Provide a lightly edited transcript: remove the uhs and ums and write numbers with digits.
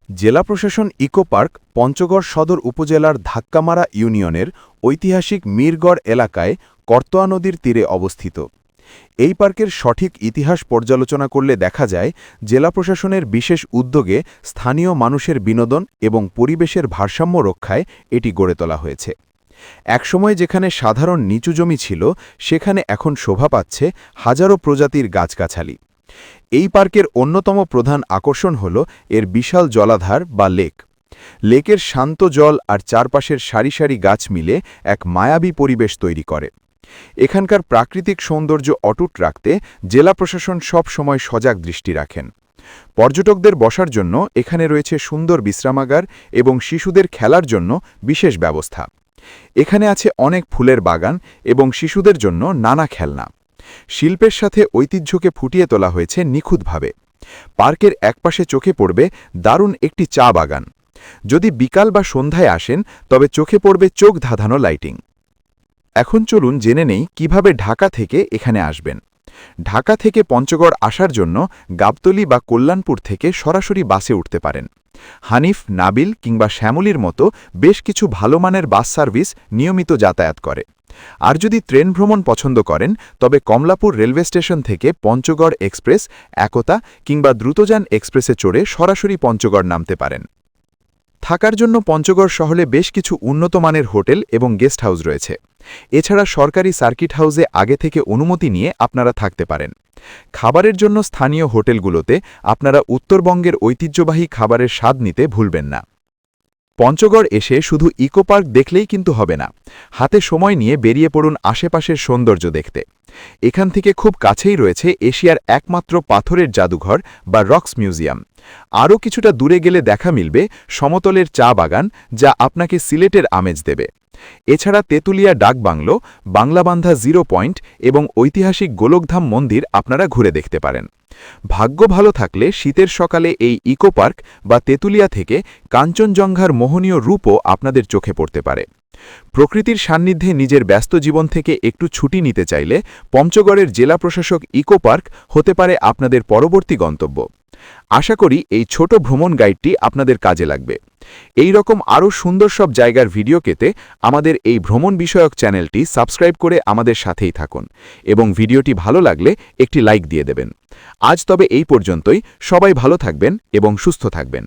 জেলা প্রশাসন eco park Panchagarh সদর উপজেলার ধাক্কামারা ইউনিয়নের ঐতিহাসিক মীরগড় এলাকায় করতোয়া নদীর তীরে অবস্থিত। এই পার্কের সঠিক ইতিহাস পর্যালোচনা করলে দেখা যায় জেলা প্রশাসনের বিশেষ উদ্যোগে স্থানীয় মানুষের বিনোদন এবং পরিবেশের ভারসাম্য রক্ষায় এটি গড়ে তোলা হয়েছে। একসময় যেখানে সাধারণ নিচু জমি ছিল সেখানে এখন শোভা পাচ্ছে হাজারো প্রজাতির গাছগাছালি। এই পার্কের অন্যতম প্রধান আকর্ষণ হল এর বিশাল জলাধার বা লেক। লেকের শান্ত জল আর চারপাশের সারি সারি গাছ মিলে এক মায়াবী পরিবেশ তৈরি করে। এখানকার প্রাকৃতিক সৌন্দর্য অটুট রাখতে জেলা প্রশাসন সব সময় সজাগ দৃষ্টি রাখেন। পর্যটকদের বসার জন্য এখানে রয়েছে সুন্দর বিশ্রামাগার এবং শিশুদের খেলার জন্য বিশেষ ব্যবস্থা। এখানে আছে অনেক ফুলের বাগান এবং শিশুদের জন্য নানা খেলনা। শিল্পের সাথে ঐতিহ্যকে ফুটিয়ে তোলা হয়েছে নিখুঁতভাবে। পার্কের একপাশে চোখে পড়বে দারুণ একটি চা বাগান। যদি বিকাল বা সন্ধ্যায় আসেন তবে চোখে পড়বে চোখ ধাঁধানো লাইটিং। এখন চলুন জেনে নেই কিভাবে ঢাকা থেকে এখানে আসবেন। ঢাকা থেকে পঞ্চগড় আসার জন্য গাবতলী বা কল্যাণপুর থেকে সরাসরি বাসে উঠতে পারেন। হানিফ, নাবিল কিংবা শ্যামলীর মতো বেশ কিছু ভালো মানের বাস সার্ভিস নিয়মিত যাতায়াত করে। আর যদি ট্রেন ভ্রমণ পছন্দ করেন তবে কমলাপুর রেলওয়ে স্টেশন থেকে পঞ্চগড় এক্সপ্রেস, একতা কিংবা দ্রুতযান এক্সপ্রেসে চড়ে সরাসরি পঞ্চগড় নামতে পারেন। থাকার জন্য পঞ্চগড় শহরে বেশ কিছু উন্নত মানের হোটেল এবং গেস্ট হাউস রয়েছে। এছাড়া সরকারি সার্কিট হাউসে আগে থেকে অনুমতি নিয়ে আপনারা থাকতে পারেন। খাবারের জন্য স্থানীয় হোটেলগুলোতে আপনারা উত্তরবঙ্গের ঐতিহ্যবাহী খাবারের স্বাদ নিতে ভুলবেন না। পঞ্চগড় এসে শুধু ইকো পার্ক দেখলেই কিন্তু হবে না, হাতে সময় নিয়ে বেরিয়ে পড়ুন আশেপাশের সৌন্দর্য দেখতে। এখান থেকে খুব কাছেই রয়েছে এশিয়ার একমাত্র পাথরের জাদুঘর বা রক্স মিউজিয়াম। আরও কিছুটা দূরে গেলে দেখা মিলবে সমতলের চা বাগান, যা আপনাকে সিলেটের আমেজ দেবে। এছাড়া তেঁতুলিয়া ডাকবাংলো, বাংলাবান্ধা জিরো পয়েন্ট এবং ঐতিহাসিক গোলকধাম মন্দির আপনারা ঘুরে দেখতে পারেন। ভাগ্য ভালো থাকলে শীতের সকালে এই ইকো পার্ক বা তেঁতুলিয়া থেকে কাঞ্চনজঙ্ঘার মোহনীয় রূপও আপনাদের চোখে পড়তে পারে। প্রকৃতির সান্নিধ্যে নিজের ব্যস্ত জীবন থেকে একটু ছুটি নিতে চাইলে পঞ্চগড়ের জেলা প্রশাসক ইকো পার্ক হতে পারে আপনাদের পরবর্তী গন্তব্য। আশা করি এই ছোট ভ্রমণ গাইডটি আপনাদের কাজে লাগবে। এই রকম আরও সুন্দর সব জায়গার ভিডিও পেতে আমাদের এই ভ্রমণ বিষয়ক চ্যানেলটি সাবস্ক্রাইব করে আমাদের সাথেই থাকুন এবং ভিডিওটি ভালো লাগলে একটি লাইক দিয়ে দেবেন। আজ তবে এই পর্যন্তই। সবাই ভালো থাকবেন এবং সুস্থ থাকবেন।